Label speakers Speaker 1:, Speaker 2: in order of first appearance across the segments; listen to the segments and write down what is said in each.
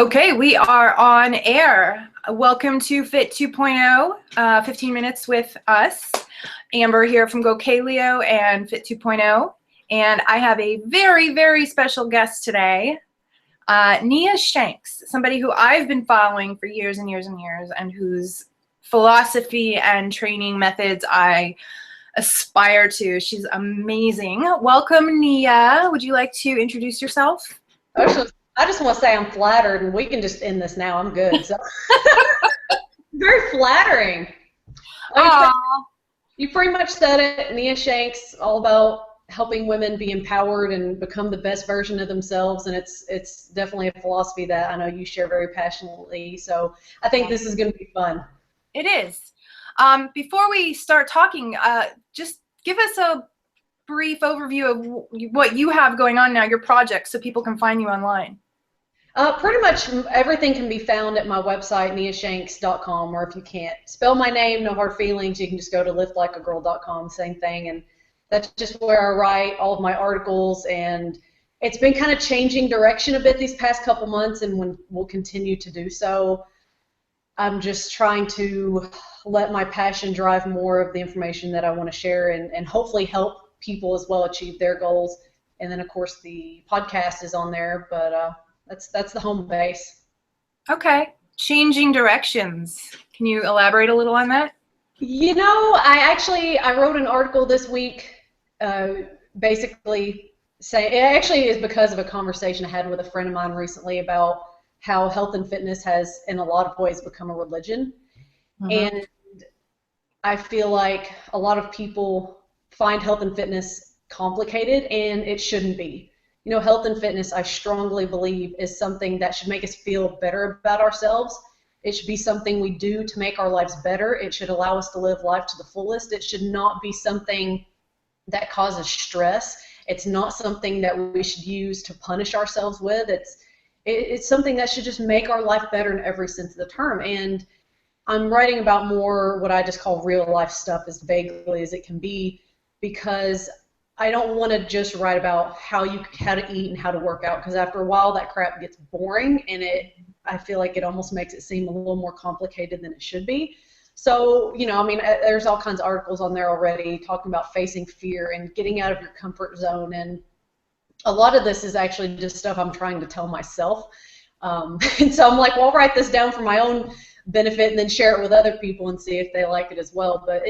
Speaker 1: Okay, we are on air. Welcome to Fit 2.0, 15 minutes with us. Amber here from GoKaleo and Fit 2.0. And I have a very, very special guest today, Nia Shanks, somebody who I've been following for years and years and years, and whose philosophy and training methods I aspire to. She's amazing. Welcome, Nia. Would you like to introduce yourself?
Speaker 2: I just want to say I'm flattered, and we can just end this now. I'm good. So. Very flattering. You pretty much said it. Nia Shanks, all about helping women be empowered and become the best version of themselves, and it's definitely a philosophy that I know you share very passionately. So I think this is going to be fun.
Speaker 1: It is. Before we start talking, just give us a brief overview of what you have going on now, your project, so people can find you online.
Speaker 2: Pretty much everything can be found at my website, niashanks.com, or if you can't spell my name, no hard feelings, you can just go to liftlikeagirl.com, same thing, and that's just where I write all of my articles, and it's been kind of changing direction a bit these past couple months, and we'll continue to do so. I'm just trying to let my passion drive more of the information that I want to share and hopefully help people as well achieve their goals. And then, of course, the podcast is on there, but that's the home base.
Speaker 1: Okay. Changing directions. Can you elaborate a little on that?
Speaker 2: You know, I wrote an article this week basically saying, it actually is because of a conversation I had with a friend of mine recently about how health and fitness has, in a lot of ways, become a religion. Mm-hmm. And I feel like a lot of people find health and fitness complicated, and it shouldn't be. You know, health and fitness, I strongly believe, is something that should make us feel better about ourselves. It should be something we do to make our lives better. It should allow us to live life to the fullest. It should not be something that causes stress. It's not something that we should use to punish ourselves with. It's something that should just make our life better in every sense of the term. And I'm writing about more what I just call real life stuff, as vaguely as it can be, because I don't want to just write about how to eat and how to work out, because after a while that crap gets boring, and I feel like it almost makes it seem a little more complicated than it should be. So, you know, I mean, there's all kinds of articles on there already talking about facing fear and getting out of your comfort zone, and a lot of this is actually just stuff I'm trying to tell myself. And so I'm like, well, I'll write this down for my own benefit and then share it with other people and see if they like it as well. But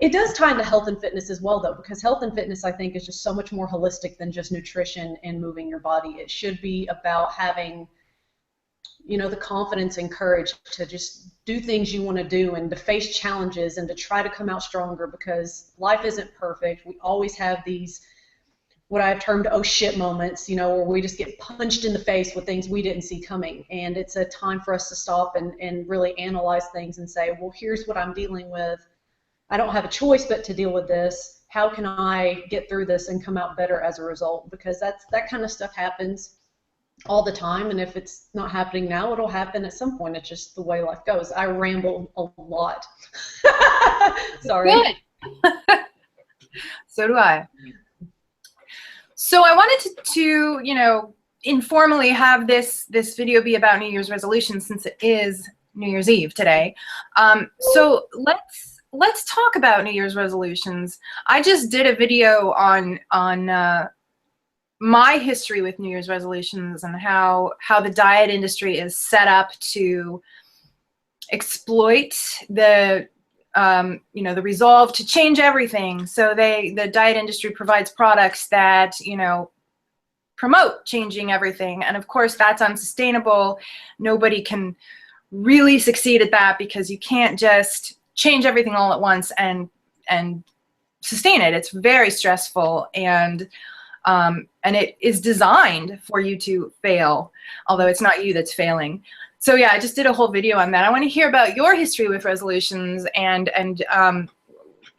Speaker 2: it does tie into health and fitness as well, though, because health and fitness, I think, is just so much more holistic than just nutrition and moving your body. It should be about having, you know, the confidence and courage to just do things you want to do and to face challenges and to try to come out stronger, because life isn't perfect. We always have these, what I've termed oh shit moments, you know, where we just get punched in the face with things we didn't see coming. And it's a time for us to stop and really analyze things and say, well, here's what I'm dealing with. I don't have a choice but to deal with this. How can I get through this and come out better as a result? Because that kind of stuff happens all the time, and if it's not happening now, it'll happen at some point. It's just the way life goes. I ramble a lot. Sorry.
Speaker 1: Good. So do I. So I wanted to, you know, informally have this video be about New Year's resolutions, since it is New Year's Eve today. So let's talk about New Year's resolutions. I just did a video on my history with New Year's resolutions and how the diet industry is set up to exploit the you know, the resolve to change everything. So the diet industry provides products that, you know, promote changing everything, and of course that's unsustainable. Nobody can really succeed at that, because you can't just change everything all at once and sustain it. It's very stressful, and it is designed for you to fail, although it's not you that's failing. So yeah, I just did a whole video on that. I want to hear about your history with resolutions and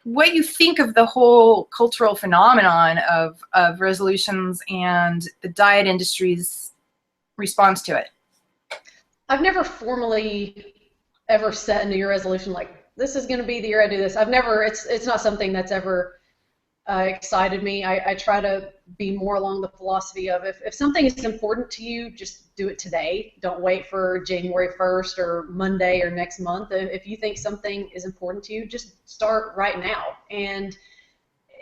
Speaker 1: what you think of the whole cultural phenomenon of resolutions and the diet industry's response to it.
Speaker 2: I've never formally ever set a New Year resolution like, this is going to be the year I do this. I've never, it's not something that's ever excited me. I try to be more along the philosophy of if something is important to you, just do it today. Don't wait for January 1st or Monday or next month. If you think something is important to you, just start right now. And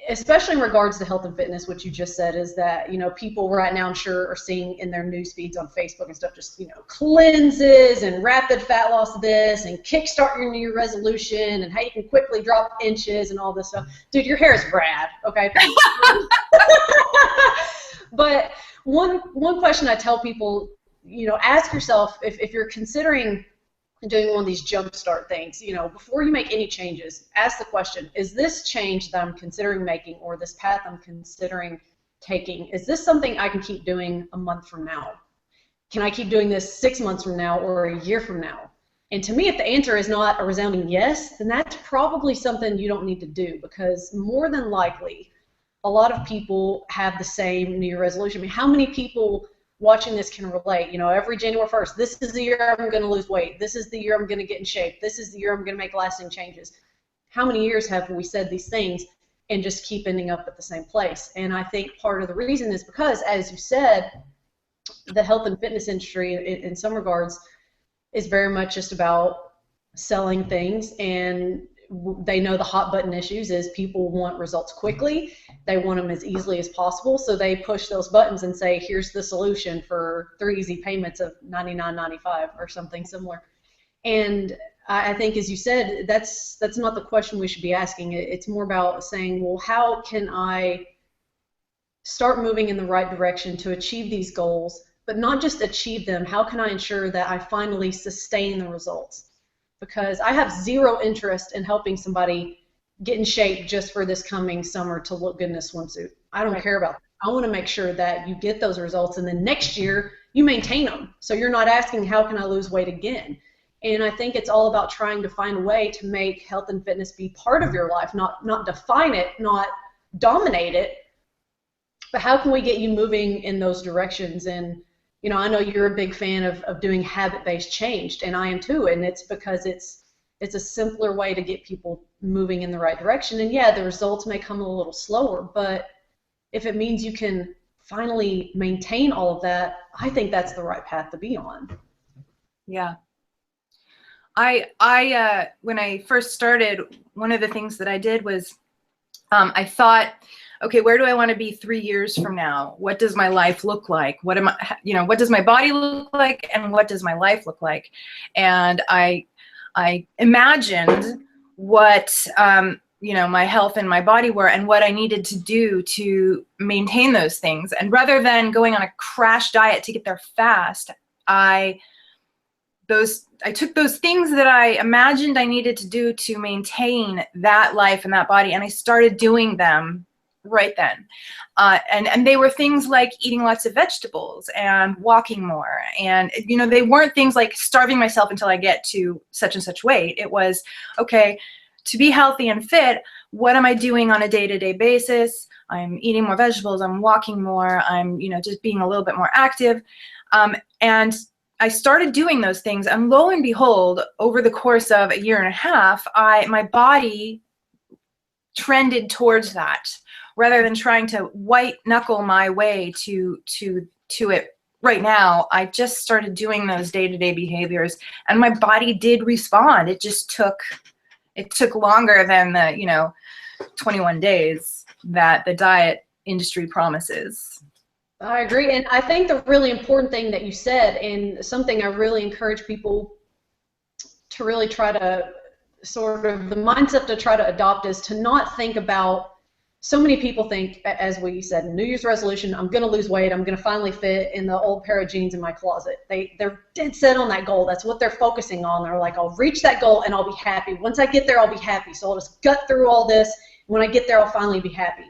Speaker 2: especially in regards to health and fitness, what you just said is that, people right now, I'm sure, are seeing in their news feeds on Facebook and stuff, just, cleanses and rapid fat loss this and kickstart your New Year resolution and how you can quickly drop inches and all this stuff. Dude, your hair is rad, okay? But one question I tell people, ask yourself if you're considering doing one of these jumpstart things, before you make any changes, ask the question, is this change that I'm considering making or this path I'm considering taking, is this something I can keep doing a month from now? Can I keep doing this 6 months from now or a year from now? And to me, if the answer is not a resounding yes, then that's probably something you don't need to do, because more than likely, a lot of people have the same New Year resolution. I mean, how many people watching this can relate? Every January 1st, this is the year I'm going to lose weight. This is the year I'm going to get in shape. This is the year I'm going to make lasting changes. How many years have we said these things and just keep ending up at the same place? And I think part of the reason is because, as you said, the health and fitness industry in some regards is very much just about selling things, and they know the hot button issues is people want results quickly. They want them as easily as possible, so they push those buttons and say, here's the solution for 3 easy payments of $99.95 or something similar. And I think, as you said, that's not the question we should be asking. It's more about saying, well, how can I start moving in the right direction to achieve these goals, but not just achieve them? How can I ensure that I finally sustain the results? Because I have zero interest in helping somebody get in shape just for this coming summer to look good in a swimsuit. I don't care about that. I want to make sure that you get those results, and then next year you maintain them. So you're not asking, how can I lose weight again? And I think it's all about trying to find a way to make health and fitness be part of your life, not define it, not dominate it, but how can we get you moving in those directions? And I know you're a big fan of doing habit-based change, and I am too, and it's because it's a simpler way to get people moving in the right direction. And yeah, the results may come a little slower, but if it means you can finally maintain all of that, I think that's the right path to be on.
Speaker 1: Yeah. I when I first started, one of the things that I did was I thought, okay, where do I want to be 3 years from now? What does my life look like? What does my body look like, and what does my life look like? And I imagined what my health and my body were, and what I needed to do to maintain those things. And rather than going on a crash diet to get there fast, I took those things that I imagined I needed to do to maintain that life and that body, and I started doing them right then. And they were things like eating lots of vegetables and walking more. And, they weren't things like starving myself until I get to such and such weight. It was, okay, to be healthy and fit, what am I doing on a day-to-day basis? I'm eating more vegetables, I'm walking more, I'm, just being a little bit more active. And I started doing those things, and lo and behold, over the course of a year and a half, my body trended towards that, rather than trying to white knuckle my way to it. Right now, I just started doing those day-to-day behaviors, and my body did respond. It just took longer than the 21 days that the diet industry promises.
Speaker 2: I agree, and I think the really important thing that you said, and something I really encourage people to really try to sort of, the mindset to try to adopt, is to not think about, so many people think, as we said, New Year's resolution, I'm going to lose weight, I'm going to finally fit in the old pair of jeans in my closet. They're dead set on that goal. That's what they're focusing on. They're like, I'll reach that goal and I'll be happy. Once I get there, I'll be happy. So I'll just gut through all this. When I get there, I'll finally be happy.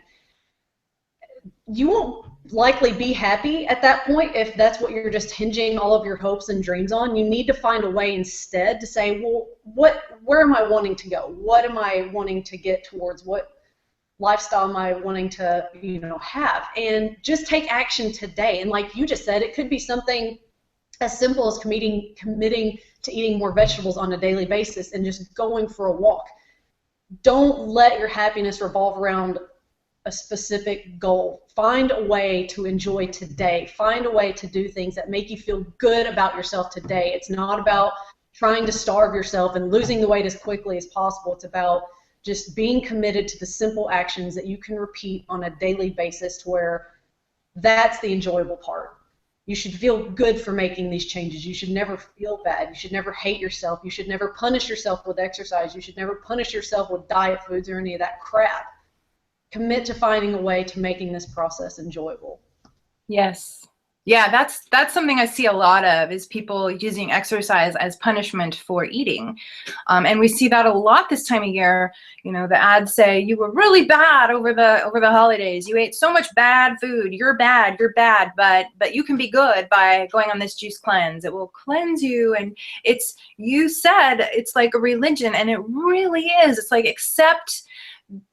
Speaker 2: You won't likely be happy at that point if that's what you're just hinging all of your hopes and dreams on. You need to find a way instead to say, well, where am I wanting to go? What am I wanting to get towards? What lifestyle am I wanting to have? And just take action today. And like you just said, it could be something as simple as committing to eating more vegetables on a daily basis and just going for a walk. Don't let your happiness revolve around a specific goal. Find a way to enjoy today. Find a way to do things that make you feel good about yourself today. It's not about trying to starve yourself and losing the weight as quickly as possible. It's about just being committed to the simple actions that you can repeat on a daily basis, to where that's the enjoyable part. You should feel good for making these changes. You should never feel bad. You should never hate yourself. You should never punish yourself with exercise. You should never punish yourself with diet foods or any of that crap. Commit to finding a way to making this process enjoyable.
Speaker 1: Yes. Yeah, that's something I see a lot of, is people using exercise as punishment for eating. And we see that a lot this time of year. You know, the ads say you were really bad over the holidays. You ate so much bad food. You're bad, but you can be good by going on this juice cleanse. It will cleanse you. And you said it's like a religion, and it really is. It's like, accept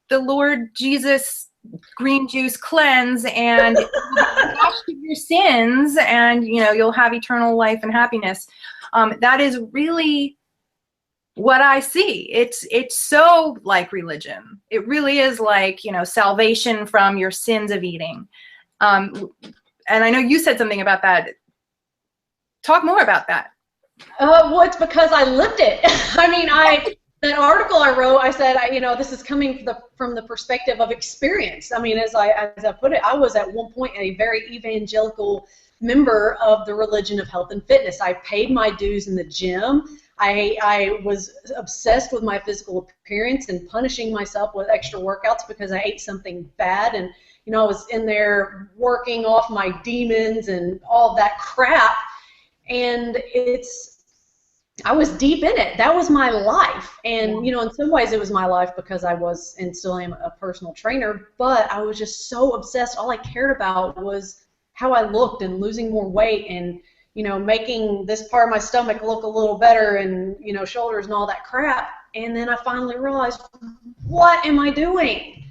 Speaker 1: the Lord Jesus green juice cleanse, and wash of your sins, and you'll have eternal life and happiness. That is really what I see. It's so like religion. It really is like, salvation from your sins of eating. And I know you said something about that. Talk more about that.
Speaker 2: Well, it's because I lived it. I mean, that article I wrote, I said, this is coming from the perspective of experience. I mean, as I put it, I was at one point a very evangelical member of the religion of health and fitness. I paid my dues in the gym. I was obsessed with my physical appearance and punishing myself with extra workouts because I ate something bad. And, I was in there working off my demons and all that crap. And I was deep in it. That was my life. And, in some ways it was my life because I was and still am a personal trainer, but I was just so obsessed. All I cared about was how I looked and losing more weight and, making this part of my stomach look a little better and, shoulders and all that crap. And then I finally realized, what am I doing?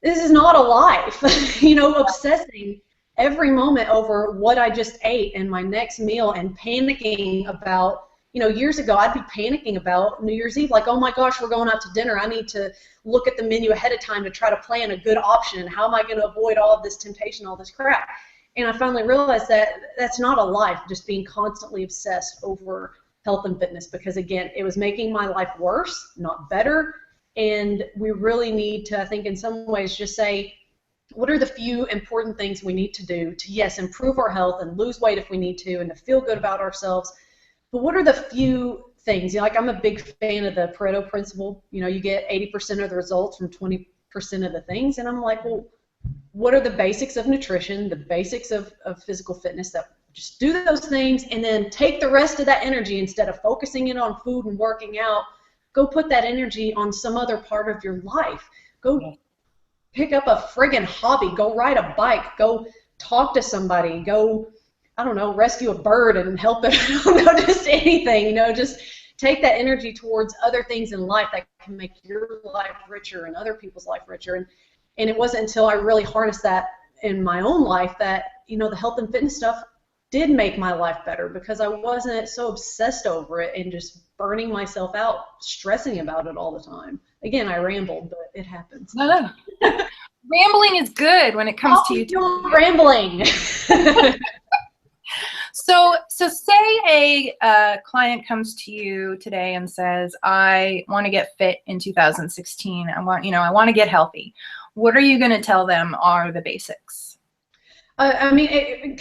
Speaker 2: This is not a life. Obsessing every moment over what I just ate and my next meal and panicking about, years ago, I'd be panicking about New Year's Eve, like, oh my gosh, we're going out to dinner. I need to look at the menu ahead of time to try to plan a good option. How am I going to avoid all of this temptation, all this crap? And I finally realized that that's not a life, just being constantly obsessed over health and fitness, because, again, it was making my life worse, not better. And we really need to, I think, in some ways, just say, what are the few important things we need to do to, yes, improve our health and lose weight if we need to, and to feel good about ourselves. But what are the few things? Like, I'm a big fan of the Pareto principle. You get 80% of the results from 20% of the things. And I'm like, well, what are the basics of nutrition, the basics of physical fitness, that just do those things, and then take the rest of that energy, instead of focusing it on food and working out, go put that energy on some other part of your life. Go pick up a friggin' hobby. Go ride a bike. Go talk to somebody. Go, I don't know, rescue a bird and help it. I don't know, just anything, just take that energy towards other things in life that can make your life richer and other people's life richer. And it wasn't until I really harnessed that in my own life that, the health and fitness stuff did make my life better, because I wasn't so obsessed over it and just burning myself out, stressing about it all the time. Again, I rambled, but it happens.
Speaker 1: No. Rambling is good when it comes to you.
Speaker 2: Rambling.
Speaker 1: So say a client comes to you today and says, I want to get fit in 2016. I want to get healthy. What are you going to tell them are the basics?
Speaker 2: I mean,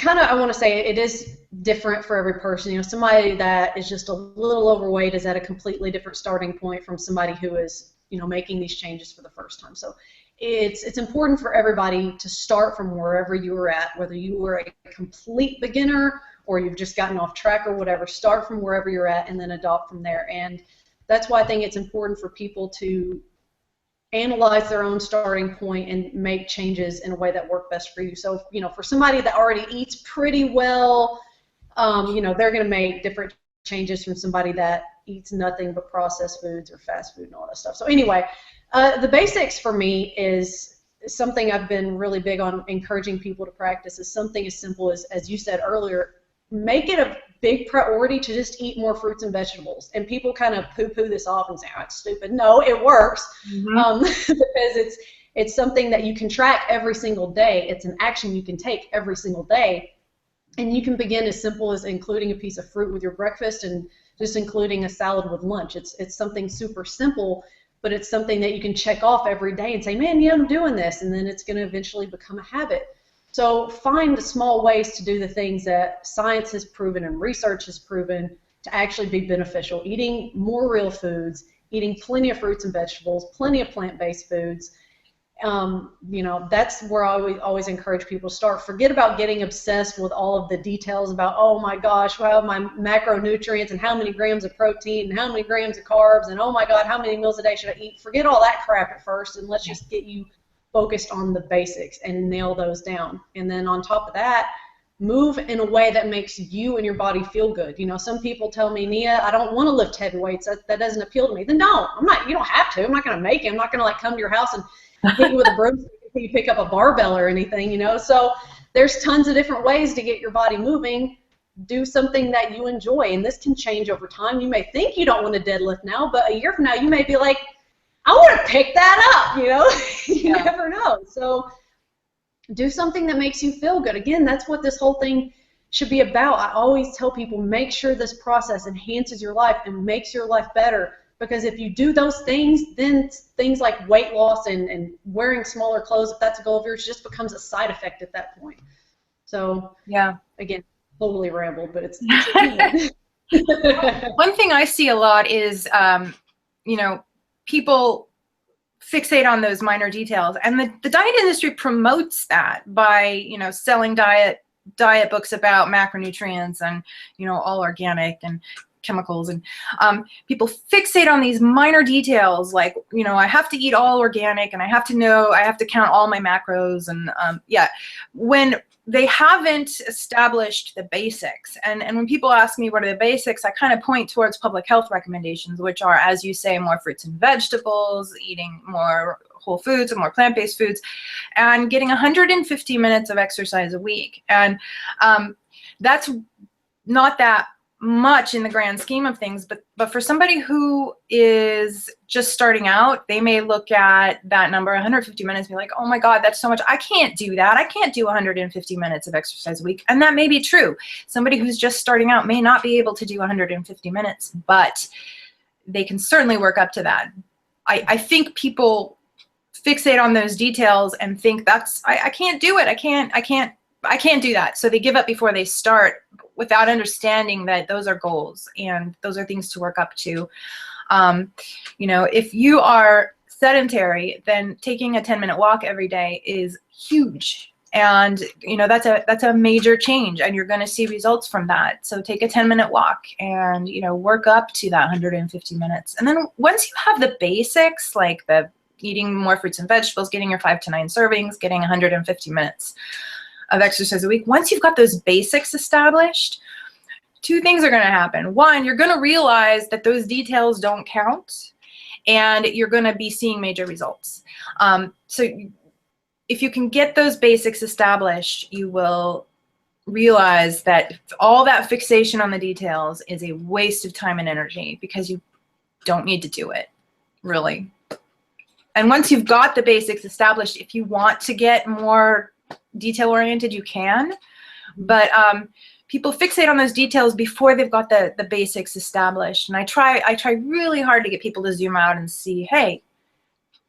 Speaker 2: I want to say it is different for every person. Somebody that is just a little overweight is at a completely different starting point from somebody who is, making these changes for the first time. So it's important for everybody to start from wherever you were at, whether you were a complete beginner or you've just gotten off track or whatever. Start from wherever you're at and then adopt from there. And that's why I think it's important for people to analyze their own starting point and make changes in a way that work best for you. So, for somebody that already eats pretty well, they're going to make different changes from somebody that eats nothing but processed foods or fast food and all that stuff. So anyway, the basics for me is something I've been really big on encouraging people to practice, is something as simple as you said earlier, make it a big priority to just eat more fruits and vegetables. And people kind of poo-poo this off and say, oh, it's stupid. No, it works. Mm-hmm. Because It's something that you can track every single day. It's an action you can take every single day. And you can begin as simple as including a piece of fruit with your breakfast and just including a salad with lunch. It's something super simple, but it's something that you can check off every day and say, man, yeah, I'm doing this. And then it's going to eventually become a habit. So find the small ways to do the things that science has proven and research has proven to actually be beneficial. Eating more real foods, eating plenty of fruits and vegetables, plenty of plant-based foods. You know, that's where I always encourage people to start. Forget about getting obsessed with all of the details about, oh my gosh, well, my macronutrients and how many grams of protein and how many grams of carbs and oh my God, how many meals a day should I eat? Forget all that crap at first, and let's just get you focused on the basics and nail those down. And then on top of that, move in a way that makes you and your body feel good. You know, some people tell me, Nia, I don't want to lift heavy weights. That doesn't appeal to me. Then no, I'm not. You don't have to. I'm not going to make it. I'm not going to like come to your house and hit you with a broomstick until you pick up a barbell or anything, you know. So there's tons of different ways to get your body moving. Do something that you enjoy, and this can change over time. You may think you don't want to deadlift now, but a year from now you may be like, I want to pick that up, you know. You never know. So do something that makes you feel good. Again, that's what this whole thing should be about. I always tell people, make sure this process enhances your life and makes your life better. Because if you do those things, then things like weight loss and wearing smaller clothes, if that's a goal of yours, just becomes a side effect at that point. So, yeah, again, totally rambled, but it's
Speaker 1: One thing I see a lot is, you know, people fixate on those minor details, and the diet industry promotes that by, you know, selling diet books about macronutrients and, you know, all organic and chemicals, and people fixate on these minor details like, you know, I have to eat all organic and I have to count all my macros, and when they haven't established the basics. And when people ask me what are the basics, I kind of point towards public health recommendations, which are, as you say, more fruits and vegetables, eating more whole foods and more plant-based foods, and getting 150 minutes of exercise a week. And that's not that much in the grand scheme of things, but for somebody who is just starting out, they may look at that number, 150 minutes, and be like, oh my God, that's so much. I can't do that. I can't do 150 minutes of exercise a week. And that may be true. Somebody who's just starting out may not be able to do 150 minutes, but they can certainly work up to that. I think people fixate on those details and think I can't do it. I can't do that. So they give up before they start, without understanding that those are goals and those are things to work up to. You know, if you are sedentary, then taking a 10-minute walk every day is huge. And, you know, that's a major change, and you're going to see results from that. So take a 10-minute walk and, you know, work up to that 150 minutes. And then once you have the basics, like the eating more fruits and vegetables, getting your 5 to 9 servings, getting 150 minutes of exercise a week, once you've got those basics established, two things are going to happen. One, you're going to realize that those details don't count, and you're going to be seeing major results. So if you can get those basics established, you will realize that all that fixation on the details is a waste of time and energy, because you don't need to do it, really. And once you've got the basics established, if you want to get more detail-oriented, you can, but people fixate on those details before they've got the basics established. And I try really hard to get people to zoom out and see, hey,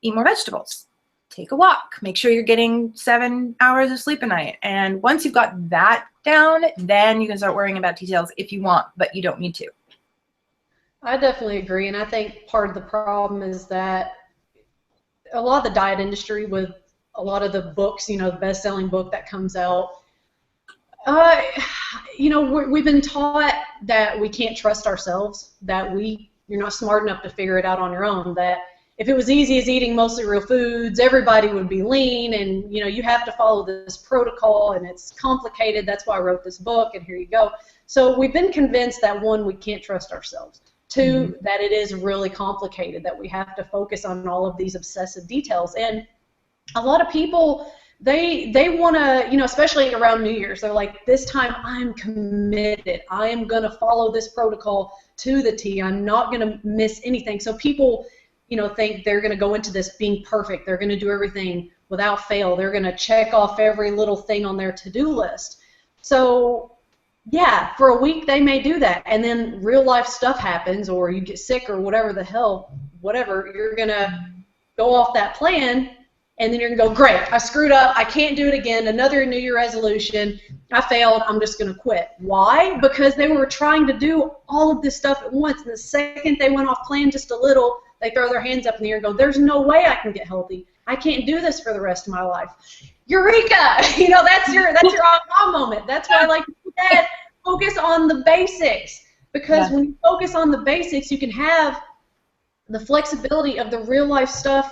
Speaker 1: eat more vegetables, take a walk, make sure you're getting 7 hours of sleep a night. And once you've got that down, then you can start worrying about details if you want, but you don't need to.
Speaker 2: I definitely agree, and I think part of the problem is that a lot of the diet industry, with a lot of the books, you know, the best-selling book that comes out, you know, we've been taught that we can't trust ourselves, that you're not smart enough to figure it out on your own, that if it was easy as eating mostly real foods, everybody would be lean, and, you know, you have to follow this protocol, and it's complicated, that's why I wrote this book, and here you go. So we've been convinced that, one, we can't trust ourselves. Two, that it is really complicated, that we have to focus on all of these obsessive details. And a lot of people, they want to, you know, especially around New Year's, they're like, this time I'm committed. I am going to follow this protocol to the T. I'm not going to miss anything. So people think they're going to go into this being perfect. They're going to do everything without fail. They're going to check off every little thing on their to-do list. So, yeah, for a week they may do that, and then real life stuff happens, or you get sick, or whatever the hell, whatever, you're going to go off that plan, and then you're going to go, great, I screwed up, I can't do it again, another New Year resolution, I failed, I'm just going to quit. Why? Because they were trying to do all of this stuff at once, and the second they went off plan just a little, they throw their hands up in the air and go, there's no way I can get healthy. I can't do this for the rest of my life. Eureka! That's your aha moment. That's why I like that. Focus on the basics, because when you focus on the basics, you can have the flexibility of the real life stuff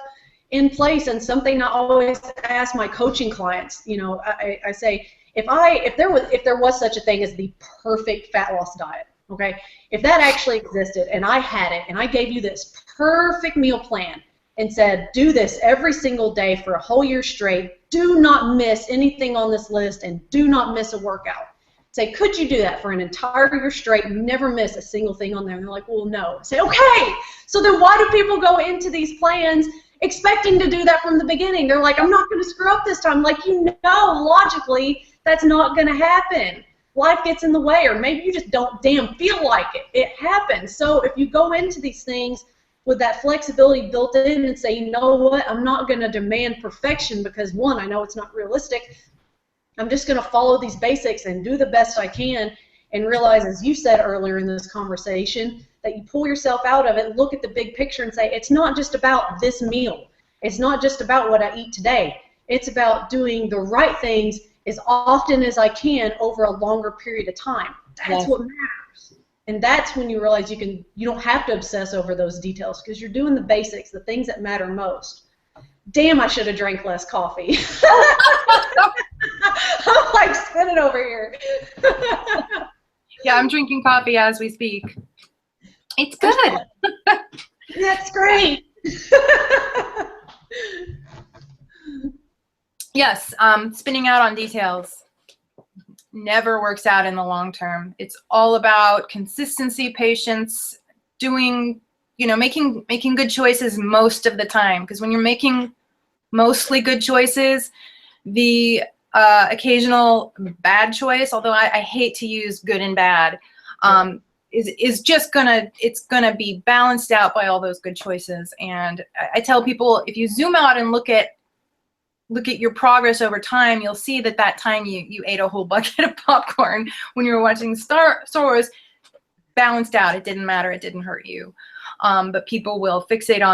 Speaker 2: in place. And something I always ask my coaching clients, I say, if there was such a thing as the perfect fat loss diet, okay, if that actually existed and I had it and I gave you this perfect meal plan and said, do this every single day for a whole year straight, do not miss anything on this list and do not miss a workout. Say, could you do that for an entire year straight, never miss a single thing on there? And they're like, well, no. I say, okay, so then why do people go into these plans expecting to do that from the beginning? They're like, I'm not going to screw up this time. Like, logically, that's not going to happen. Life gets in the way, or maybe you just don't damn feel like it. It happens. So if you go into these things with that flexibility built in and say, you know what, I'm not going to demand perfection because, one, I know it's not realistic. I'm just going to follow these basics and do the best I can, and realize, as you said earlier in this conversation, that you pull yourself out of it, look at the big picture and say, it's not just about this meal. It's not just about what I eat today. It's about doing the right things as often as I can over a longer period of time. That's what matters. And that's when you realize you don't have to obsess over those details, because you're doing the basics, the things that matter most. Damn, I should have drank less coffee. I'm like spinning over here.
Speaker 1: Yeah, I'm drinking coffee as we speak. It's good.
Speaker 2: That's great.
Speaker 1: Yes, spinning out on details never works out in the long term. It's all about consistency, patience, making good choices most of the time. Because when you're making mostly good choices, the occasional bad choice, although I hate to use good and bad, is just it's gonna be balanced out by all those good choices. And I tell people, if you zoom out and look at your progress over time, you'll see that time you ate a whole bucket of popcorn when you were watching Star Wars balanced out. It didn't matter. It didn't hurt you. But people will fixate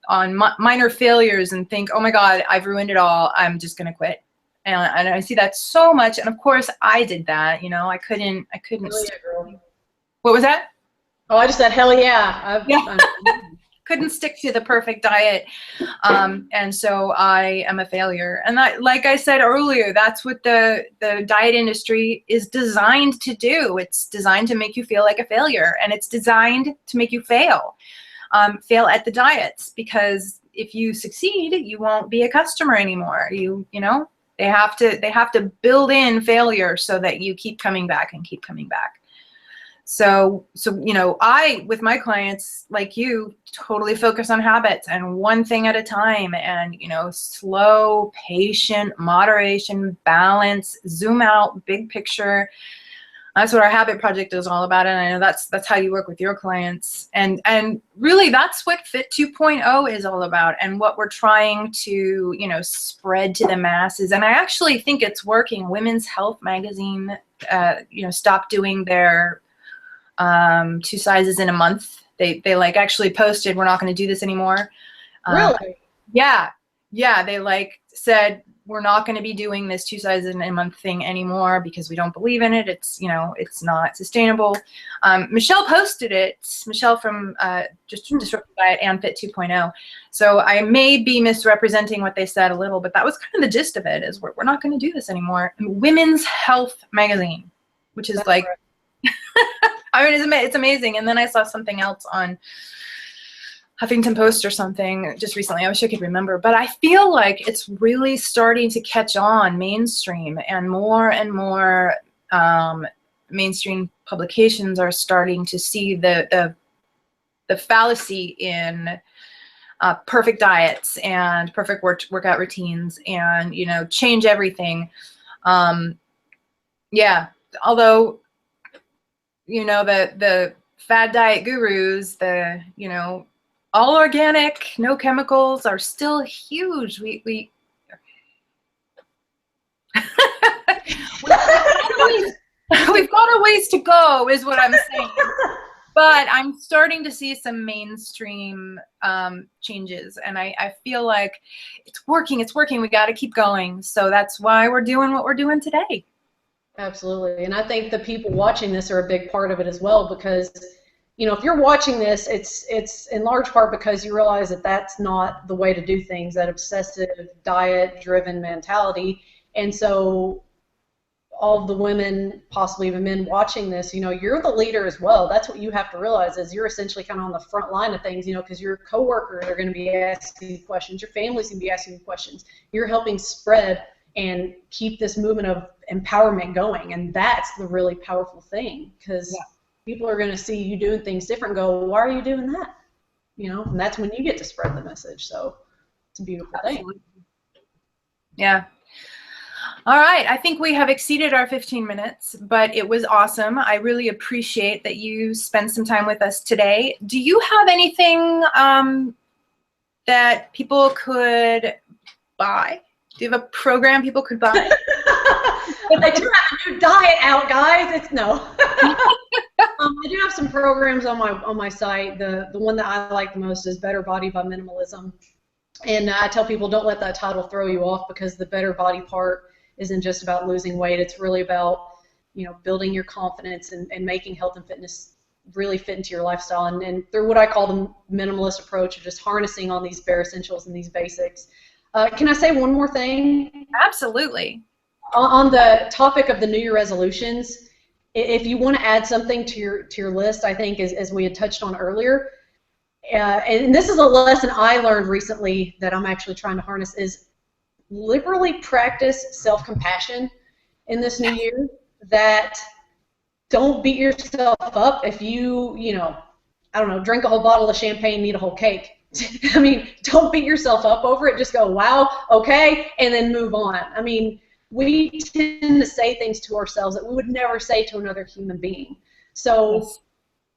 Speaker 1: on minor failures and think, oh my God, I've ruined it all. I'm just gonna quit. And I see that so much. And of course, I did that. I couldn't.
Speaker 2: Hell yeah, girl.
Speaker 1: What was that?
Speaker 2: Oh, I just said hell yeah.
Speaker 1: Couldn't stick to the perfect diet, and so I am a failure. And that, like I said earlier, that's what the diet industry is designed to do. It's designed to make you feel like a failure, and it's designed to make you fail at the diets, because if you succeed, you won't be a customer anymore. They have to build in failure so that you keep coming back and keep coming back. So I, with my clients like you, totally focus on habits and one thing at a time, and slow, patient, moderation, balance, zoom out, big picture. That's what our habit project is all about, and I know that's how you work with your clients, and really that's what Fit 2.0 is all about, and what we're trying to spread to the masses. And I actually think it's working. Women's Health magazine stopped doing their 2 sizes in a month. They actually posted, we're not going to do this anymore.
Speaker 2: Really?
Speaker 1: Yeah. They said, we're not going to be doing this 2 sizes in a month thing anymore because we don't believe in it. It's it's not sustainable. Michelle posted it. Michelle from just Disruptive Diet and Fit 2.0. So I may be misrepresenting what they said a little, but that was kind of the gist of it. Is we're not going to do this anymore. And Women's Health magazine, which is right. I mean, it's amazing. And then I saw something else on Huffington Post or something just recently. I wish I could remember. But I feel like it's really starting to catch on mainstream, and more mainstream publications are starting to see the fallacy in perfect diets and perfect workout routines and, you know, change everything. Yeah, although, you know, the fad diet gurus, the, you know, all organic, no chemicals are still huge. We've got a ways to go, is what I'm saying. But I'm starting to see some mainstream changes, and I feel like it's working. It's working. We got to keep going. So that's why we're doing what we're doing today.
Speaker 2: Absolutely. And I think the people watching this are a big part of it as well, because, you know, if you're watching this, it's in large part because you realize that that's not the way to do things, that obsessive diet-driven mentality. And so all of the women, possibly even men watching this, you know, you're the leader as well. That's what you have to realize, is you're essentially kind of on the front line of things, you know, because your coworkers are going to be asking you questions, your family's going to be asking you questions. You're helping spread and keep this movement of empowerment going, and that's the really powerful thing, because people are going to see you doing things different and go, why are you doing that? You know, and that's when you get to spread the message. So it's a beautiful thing.
Speaker 1: Yeah. All right, I think we have exceeded our 15 minutes, but it was awesome. I really appreciate that you spent some time with us today. Do you have anything that people could buy? Do you have a program people could buy?
Speaker 2: I do have a new diet out, guys. It's no. I do have some programs on my site. The one that I like the most is Better Body by Minimalism. And I tell people, don't let that title throw you off, because the better body part isn't just about losing weight. It's really about, you know, building your confidence and making health and fitness really fit into your lifestyle. And through what I call the minimalist approach of just harnessing on these bare essentials and these basics. Can I say one more thing?
Speaker 1: Absolutely.
Speaker 2: On the topic of the New Year resolutions, if you want to add something to your list, I think, as we had touched on earlier, and this is a lesson I learned recently that I'm actually trying to harness, is liberally practice self-compassion in this new year. That don't beat yourself up if you know, I don't know, drink a whole bottle of champagne and eat a whole cake. I mean, don't beat yourself up over it. Just go, wow, okay, and then move on. I mean, we tend to say things to ourselves that we would never say to another human being. So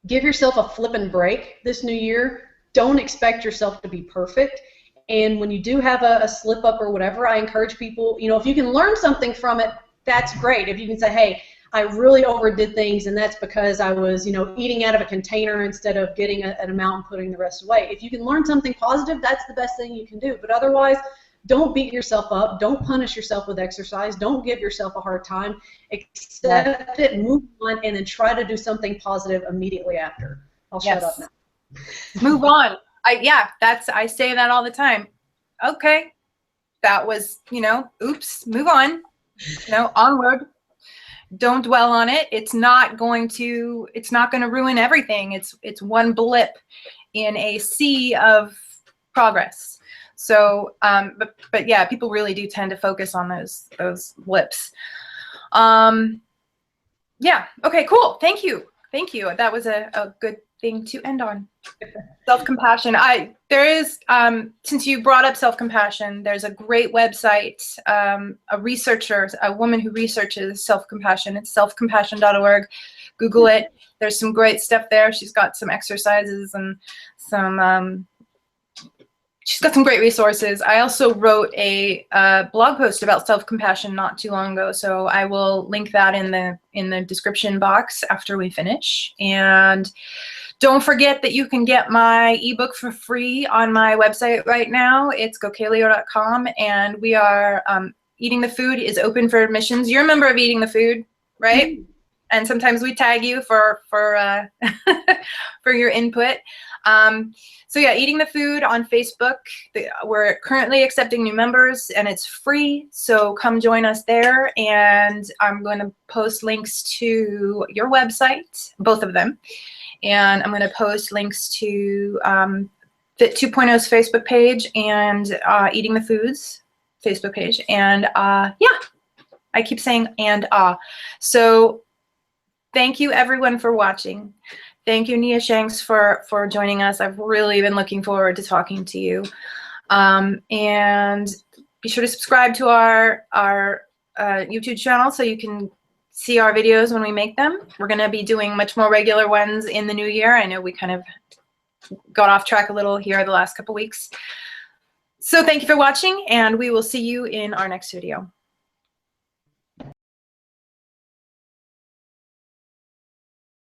Speaker 2: give yourself a flipping break this new year. Don't expect yourself to be perfect. And when you do have a slip up or whatever, I encourage people, you know, if you can learn something from it, that's great. If you can say, hey, I really overdid things, and that's because I was, you know, eating out of a container instead of getting an amount and putting the rest away. If you can learn something positive, that's the best thing you can do. But otherwise, don't beat yourself up. Don't punish yourself with exercise. Don't give yourself a hard time. Accept it, move on, and then try to do something positive immediately after. I'll shut up now.
Speaker 1: Move on. I say that all the time. Okay, that was, you know, oops, move on. You know, onward. Don't dwell on it. It's not going to ruin everything. It's one blip in a sea of progress. So, but yeah, people really do tend to focus on those blips. Yeah. Okay. Cool. Thank you. Thank you. That was a good thing to end on. Self-compassion. There is, since you brought up self-compassion, there's a great website, a woman who researches self-compassion. It's selfcompassion.org. Google it. There's some great stuff there. She's got some exercises and she's got some great resources. I also wrote a blog post about self-compassion not too long ago, so I will link that in the description box after we finish. And don't forget that you can get my ebook for free on my website right now. It's gokaleo.com, and we are Eating the Food is open for admissions. You're a member of Eating the Food, right? And sometimes we tag you for for your input. So yeah, Eating the Food on Facebook. We're currently accepting new members, and it's free. So come join us there. And I'm going to post links to your website, both of them. And I'm going to post links to Fit 2.0's Facebook page and Eating the Food's Facebook page. And yeah, I keep saying and. So thank you everyone for watching. Thank you, Nia Shanks, for joining us. I've really been looking forward to talking to you. And be sure to subscribe to our YouTube channel so you can see our videos when we make them. We're going to be doing much more regular ones in the new year. I know we kind of got off track a little here the last couple weeks. So thank you for watching, and we will see you in our next video.